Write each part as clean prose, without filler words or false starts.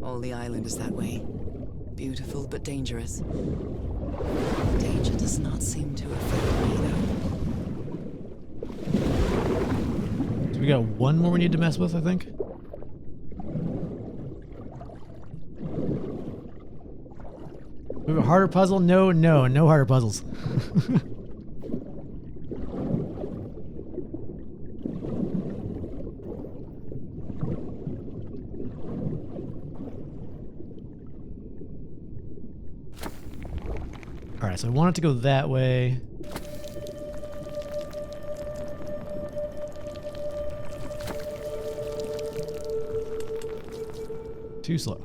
All the island is that way. Beautiful but dangerous. The danger does not seem to affect me, though. So we got one more we need to mess with, I think. We have a harder puzzle? No harder puzzles. Alright, so I want it to go that way. Too slow.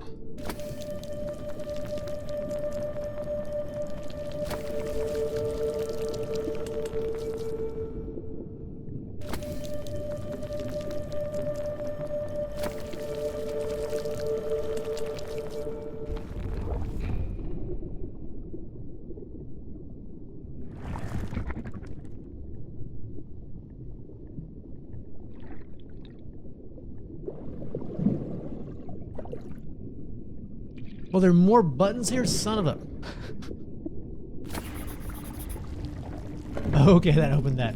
Well, there are more buttons here, son of a... Okay, that opened that.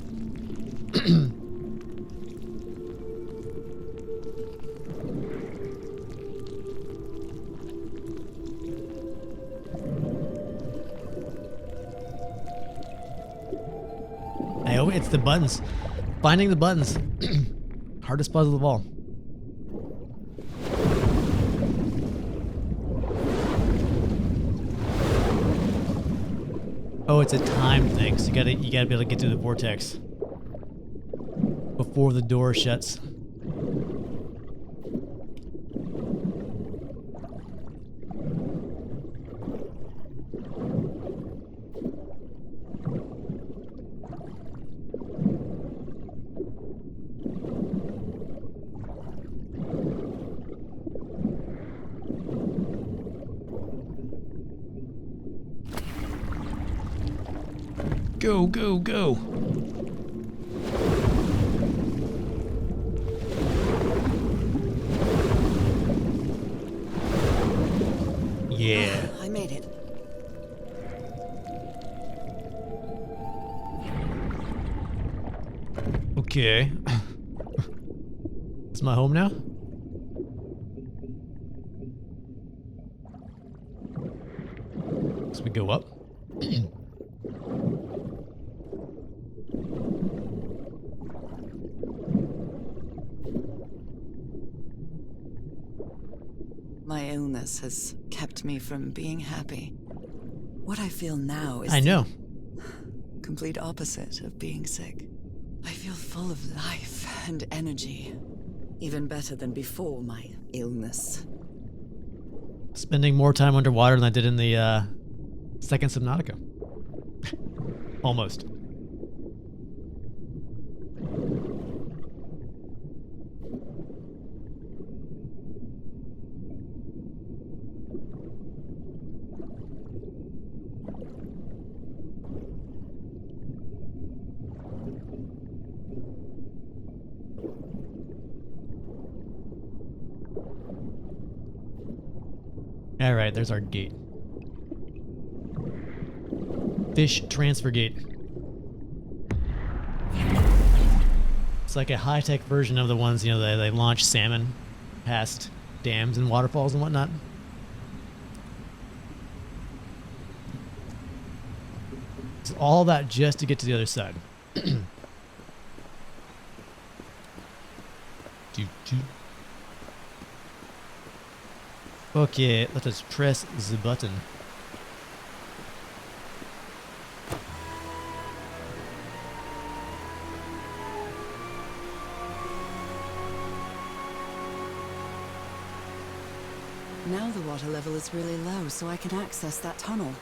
It's the buttons. Finding the buttons. Hardest puzzle of all. Oh, it's a time thing, so you gotta be able to get through the vortex before the door shuts. Go, go, go. Yeah. I made it. Okay. It's my home now? So we go up. My illness has kept me from being happy. What I feel now is I know. the complete opposite of being sick. I feel full of life and energy. Even better than before my illness. Spending more time underwater than I did in the second Subnautica. Almost. All right, there's our gate. Fish transfer gate. It's like a high-tech version of the ones, you know, they launch salmon past dams and waterfalls and whatnot. So all that just to get to the other side. Okay, let us press the button. Now the water level is really low, so I can access that tunnel.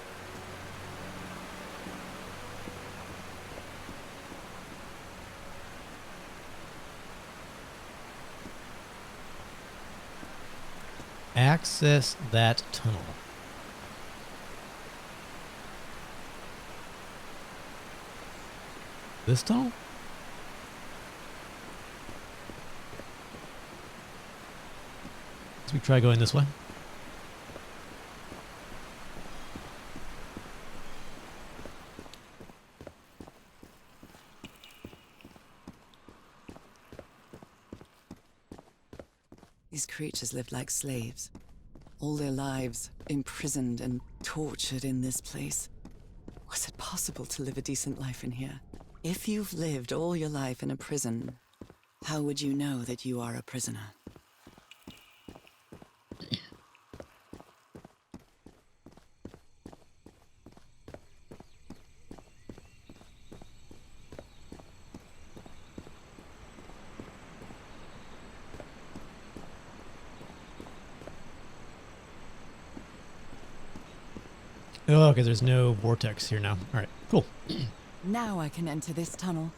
Access that tunnel. This tunnel? Let's try going this way. creatures lived like slaves. All their lives imprisoned and tortured in this place. Was it possible to live a decent life in here? If you've lived all your life in a prison, how would you know that you are a prisoner? Oh, okay, there's no vortex here now. All right, cool. Now I can enter this tunnel.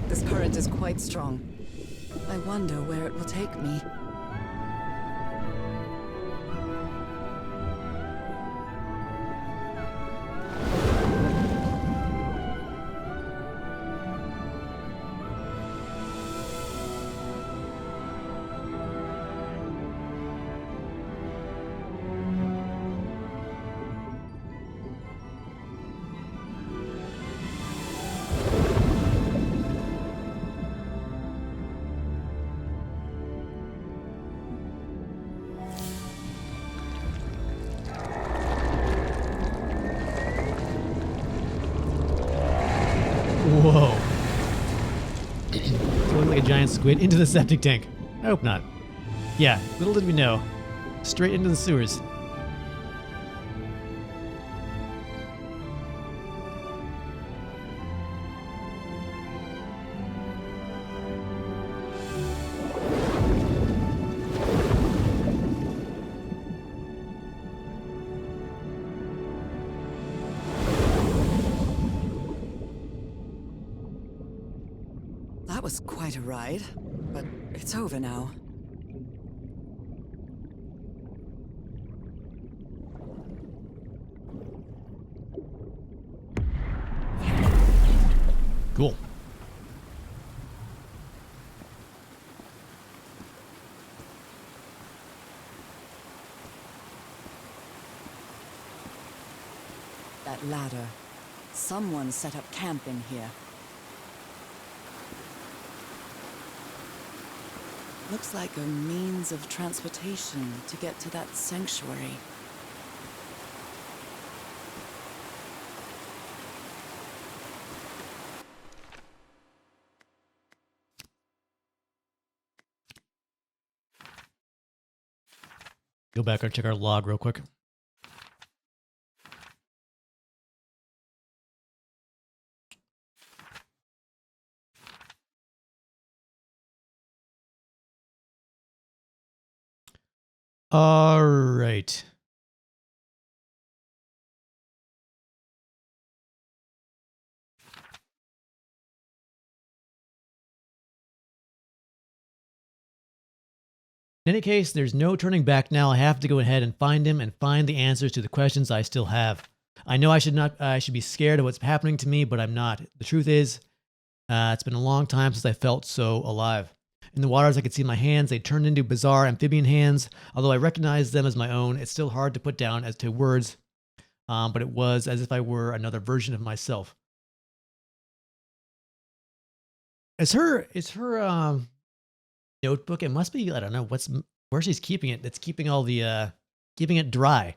This current is quite strong. I wonder where it will take me. Whoa. Floating like a giant squid into the septic tank. I hope not. Yeah, little did we know. Straight into the sewers. That was quite a ride, but it's over now. Cool. That ladder. Someone set up camp in here. Looks like a means of transportation to get to that sanctuary. Go back and check our log real quick. All right. In any case, there's no turning back now. I have to go ahead and find him and find the answers to the questions I still have. I know I should be scared of what's happening to me, but I'm not. The truth is, it's been a long time since I felt so alive. In the waters, I could see my hands. They turned into bizarre amphibian hands. Although I recognized them as my own, it's still hard to put down as to words. But it was as if I were another version of myself. It's her notebook. It must be, I don't know where she's keeping it. That's keeping all the keeping it dry.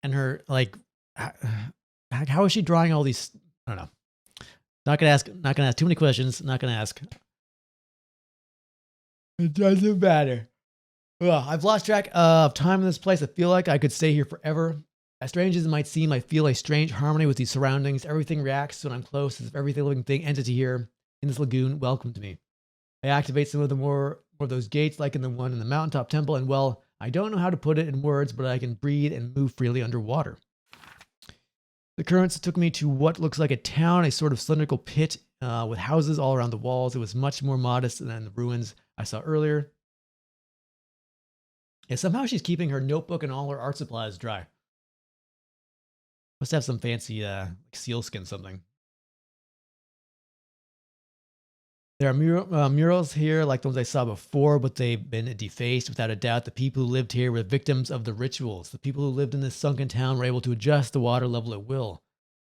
and her like, how is she drawing all these? I don't know. Not gonna ask. Not gonna ask too many questions. Not gonna ask. It doesn't matter. Ugh, I've lost track of time in this place. I feel like I could stay here forever. As strange as it might seem, I feel a strange harmony with these surroundings. Everything reacts when I'm close, as if every living thing, entity here in this lagoon welcomed me. I activate some of the more of those gates, like in the one in the mountaintop temple, and well, I don't know how to put it in words, but I can breathe and move freely underwater. The currents took me to what looks like a town, a sort of cylindrical pit with houses all around the walls. It was much more modest than the ruins I saw earlier. And somehow she's keeping her notebook and all her art supplies dry. Must have some fancy sealskin something. There are murals here like the ones I saw before, but they've been defaced. Without a doubt, the people who lived here were victims of the rituals. The people who lived in this sunken town were able to adjust the water level at will.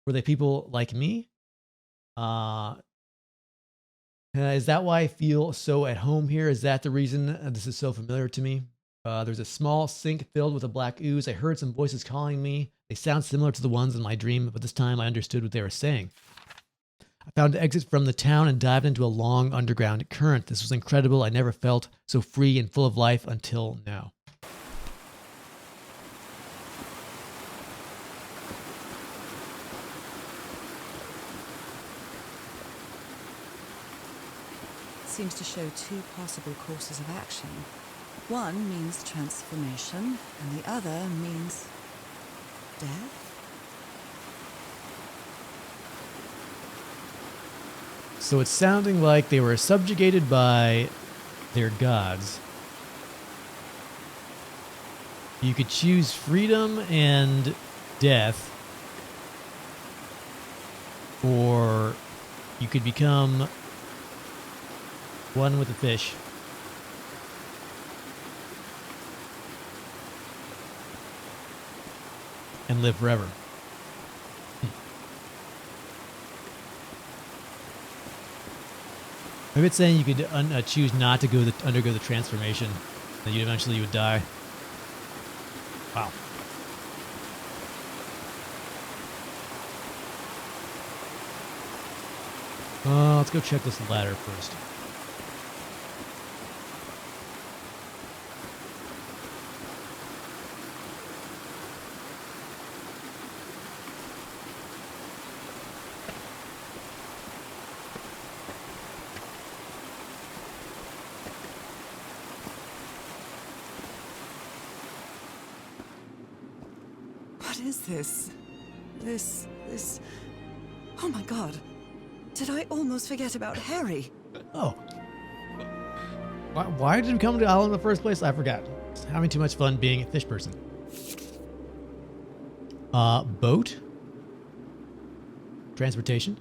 Were they people like me? Is that why I feel so at home here? Is that the reason this is so familiar to me? There's a small sink filled with a black ooze. I heard some voices calling me. They sound similar to the ones in my dream, but this time I understood what they were saying. I found an exit from the town and dived into a long underground current. This was incredible. I never felt so free and full of life until now. Seems to show two possible courses of action. One means transformation, and the other means death? So it's sounding like they were subjugated by their gods. You could choose freedom and death, or you could become one with the fish. And live forever. Maybe it's saying you could choose not to undergo the transformation, that you eventually would die. Wow. Let's go check this ladder first. What is this? This... Oh my god. Did I almost forget about Harry? Oh. Why did we come to the island in the first place? I forgot. Having too much fun being a fish person. Boat? Transportation?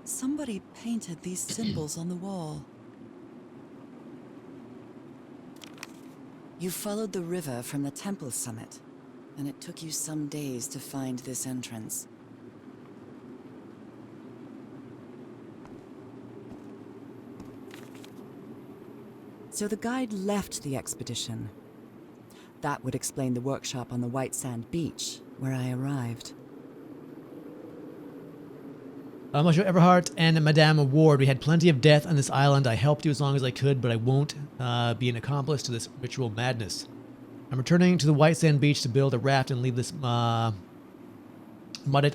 Somebody painted these symbols on the wall. You followed the river from the temple summit, and it took you some days to find this entrance. So the guide left the expedition. That would explain the workshop on the white sand beach, where I arrived. Monsieur Everhart and Madame Ward, we had plenty of death on this island. I helped you as long as I could, but I won't be an accomplice to this ritual madness. I'm returning to the white sand beach to build a raft and leave this mudded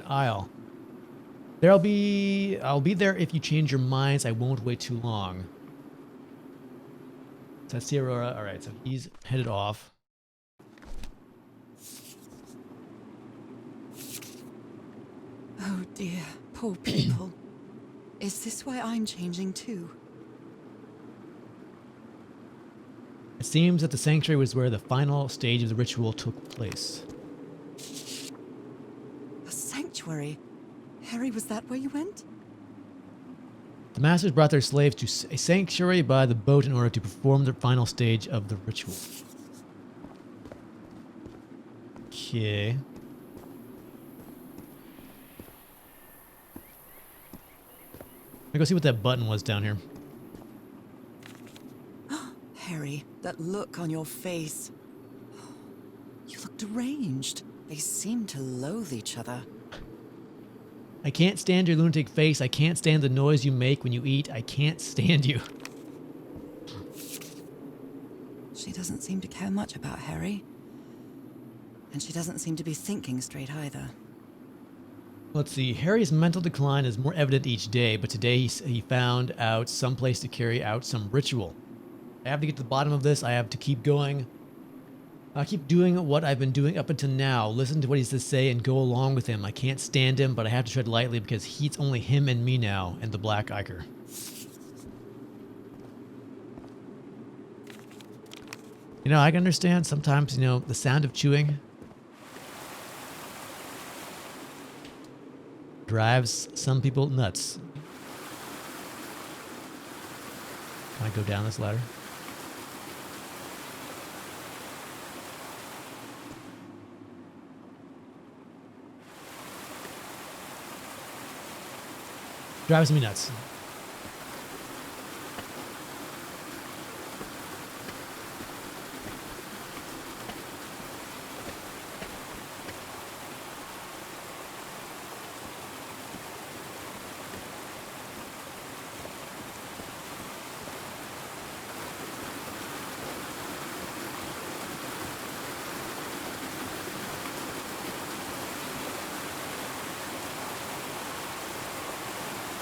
isle. I'll be there if you change your minds. I won't wait too long. So that's the Aurora. All right, so he's headed off. Oh dear, poor people. Is this why I'm changing too? It seems that the sanctuary was where the final stage of the ritual took place. A sanctuary? Harry, was that where you went? The masters brought their slaves to a sanctuary by the boat in order to perform the final stage of the ritual. Okay. Let me go see what that button was down here. Harry, that look on your face. You look deranged. They seem to loathe each other. I can't stand your lunatic face. I can't stand the noise you make when you eat. I can't stand you. She doesn't seem to care much about Harry. And she doesn't seem to be thinking straight either. Let's see. Harry's mental decline is more evident each day, but today he found out some place to carry out some ritual. I have to get to the bottom of this. I have to keep going. I keep doing what I've been doing up until now. Listen to what he has to say and go along with him. I can't stand him, but I have to tread lightly because it's only him and me now and the Black Ichor. You know, I can understand sometimes, you know, the sound of chewing drives some people nuts. Can I go down this ladder? Drives me nuts.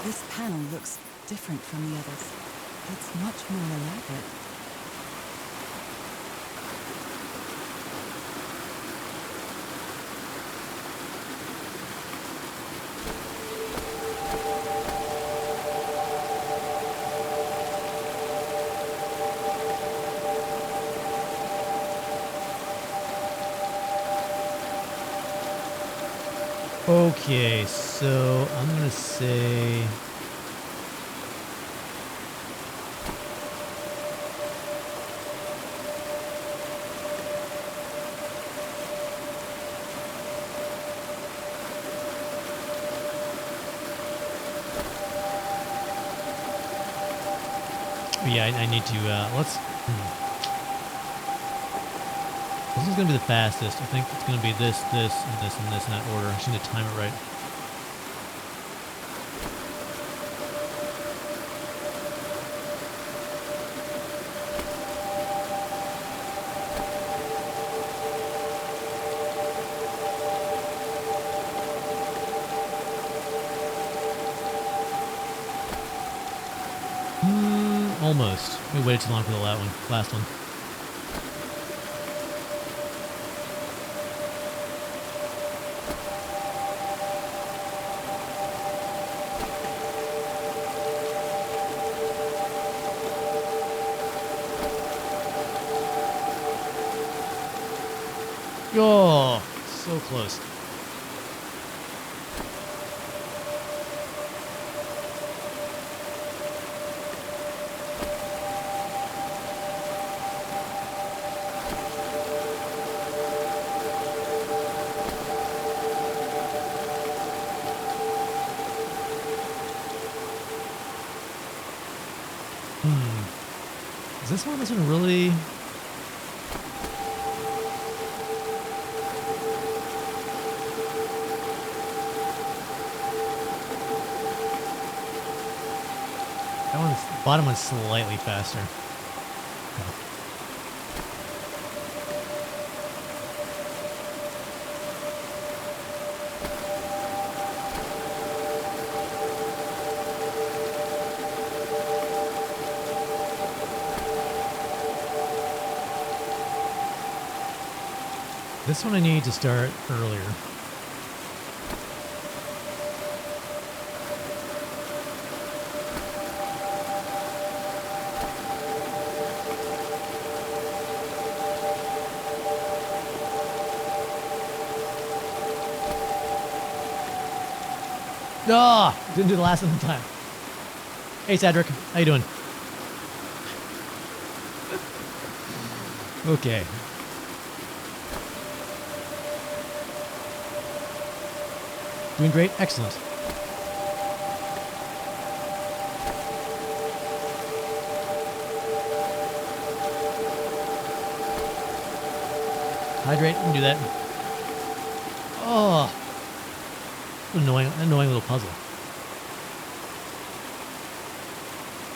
This panel looks different from the others. It's much more elaborate. Okay, so I'm gonna say yeah, I need to let's This is gonna be the fastest. I think it's gonna be this, this, and this, and this in that order. I just need to time it right. Almost. We waited too long for the last one. Oh, so close. Is this one really? The bottom one's slightly faster. This one I need to start earlier. Ah, didn't do the last one in time. Hey, Cedric, how you doing? Okay. Doing great, excellent. Hydrate. We can do that. Oh, annoying little puzzle.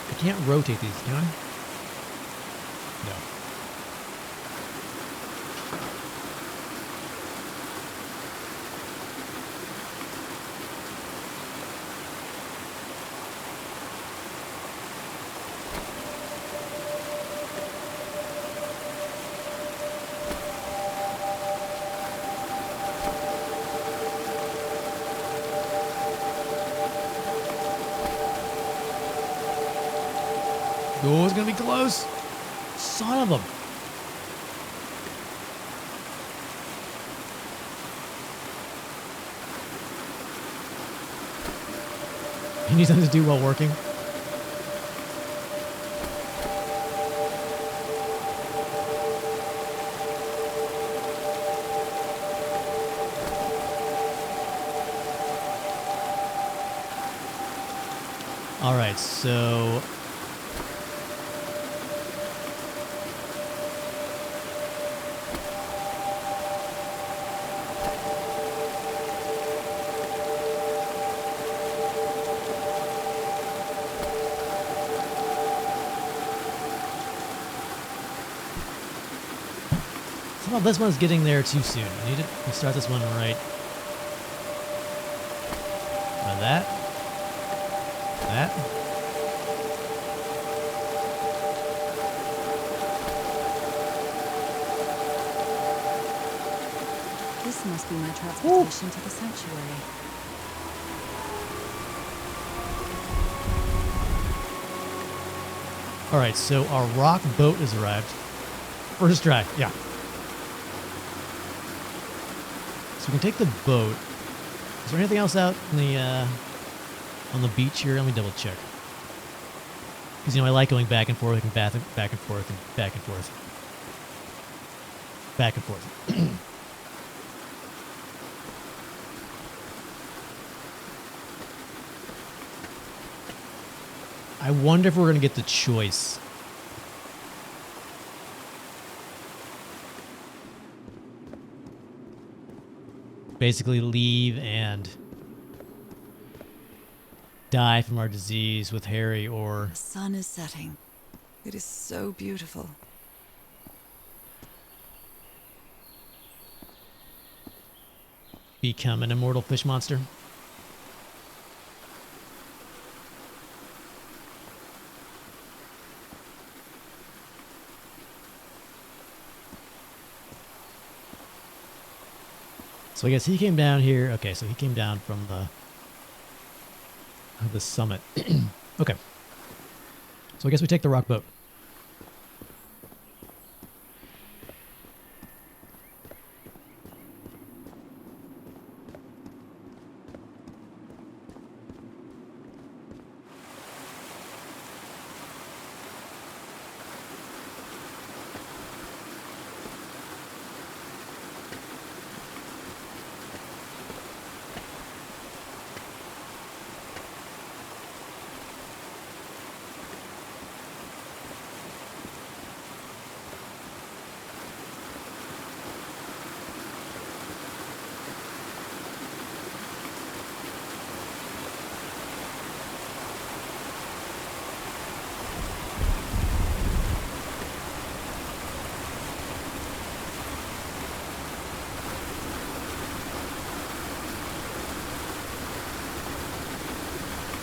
I can't rotate these, can I? No. Oh, it's gonna be close. Son of a... You need something to do while working. All right, so... Well, this one's getting there too soon. I need to start this one right. That. That. This must be my transportation to the sanctuary. All right, so our rock boat has arrived. First try, yeah. So we can take the boat. Is there anything else out in the on the beach here? Let me double check. Because I like going back and forth and back and forth and back and forth, back and forth. I wonder if we're gonna get the choice. Basically leave and die from our disease with Harry, or... The sun is setting. It is so beautiful. become an immortal fish monster. So I guess he came down here. Okay, so he came down from the summit. Okay. So I guess we take the rock boat.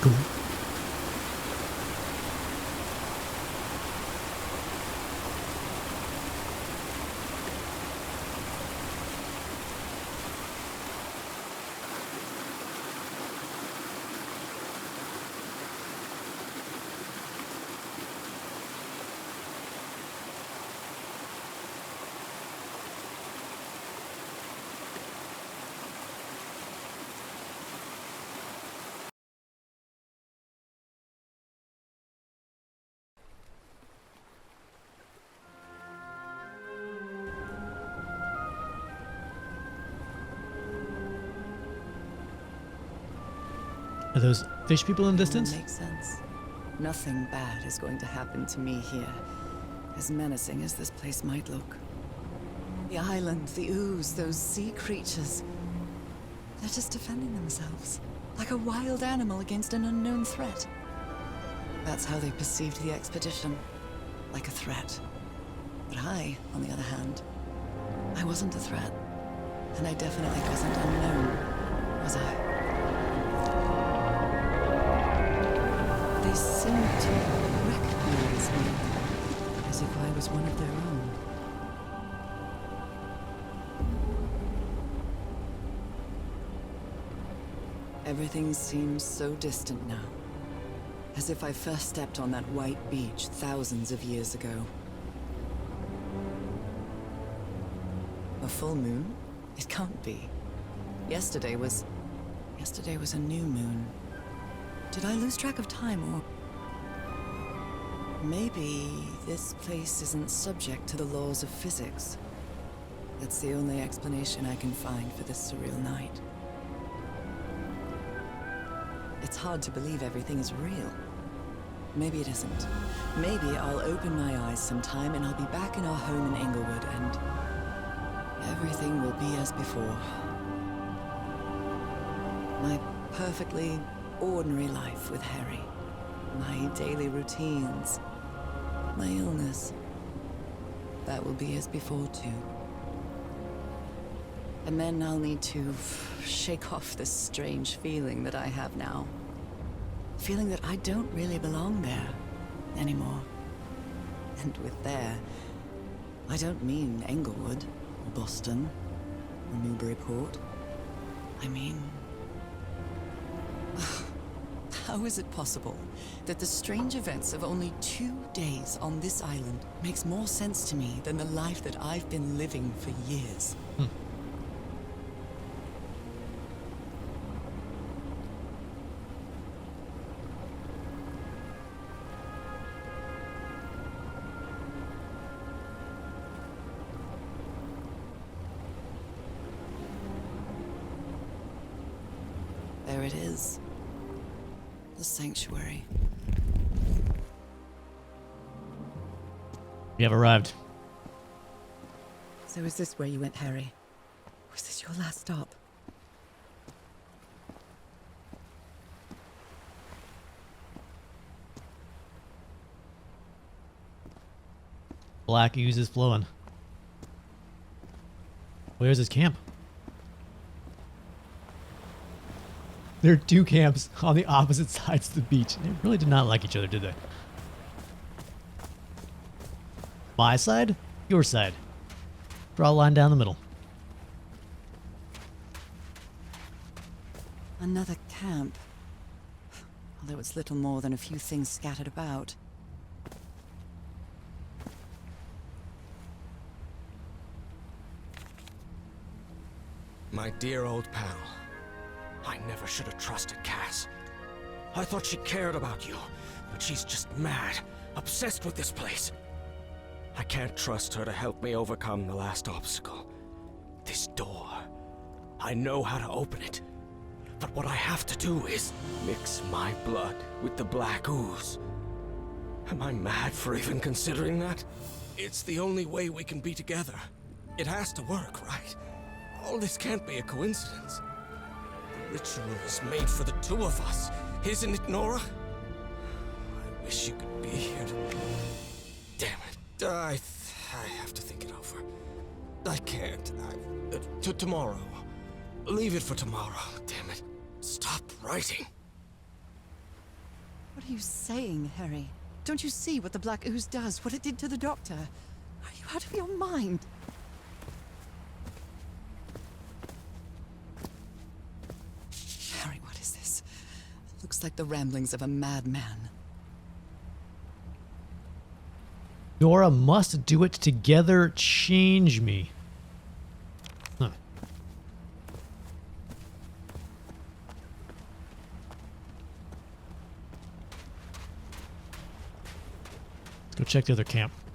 Cool. Are those fish people in the distance? Makes sense. Nothing bad is going to happen to me here, as menacing as this place might look. The island, the ooze, those sea creatures. They're just defending themselves, like a wild animal against an unknown threat. That's how they perceived the expedition, like a threat. But I, on the other hand, I wasn't a threat. And I definitely wasn't unknown, was I? They seemed to recognize me, as if I was one of their own. Everything seems so distant now, as if I first stepped on that white beach thousands of years ago. A full moon? It can't be. Yesterday was a new moon. Did I lose track of time, or... Maybe this place isn't subject to the laws of physics. That's the only explanation I can find for this surreal night. It's hard to believe everything is real. Maybe it isn't. Maybe I'll open my eyes sometime and I'll be back in our home in Inglewood and everything will be as before. My perfectly ordinary life with Harry. My daily routines. My illness. That will be as before too. And then I'll need to shake off this strange feeling that I have now. Feeling that I don't really belong there anymore. And with there, I don't mean Englewood, or Boston, or Newburyport. I mean... How is it possible that the strange events of only 2 days on this island makes more sense to me than the life that I've been living for years? There it is. The sanctuary. We have arrived. So is this where you went, Harry? Was this your last stop? Black ooze is flowing. Where's his camp? There are 2 camps on the opposite sides of the beach. They really did not like each other, did they? My side? Your side. Draw a line down the middle. Another camp. Although it's little more than a few things scattered about. My dear old pal. I never should have trusted Cass. I thought she cared about you, but she's just mad, obsessed with this place. I can't trust her to help me overcome the last obstacle. This door. I know how to open it. But what I have to do is mix my blood with the black ooze. Am I mad for even considering that? It's the only way we can be together. It has to work, right? All this can't be a coincidence. The ritual is made for the 2 of us, isn't it, Nora? I wish you could be here to... Damn it. I have to think it over. I can't. Tomorrow. Leave it for tomorrow. Damn it. Stop writing. What are you saying, Harry? Don't you see what the black ooze does? What it did to the doctor? Are you out of your mind? Harry, what is this? It looks like the ramblings of a madman. Dora must do it together. Change me. Huh. Let's go check the other camp.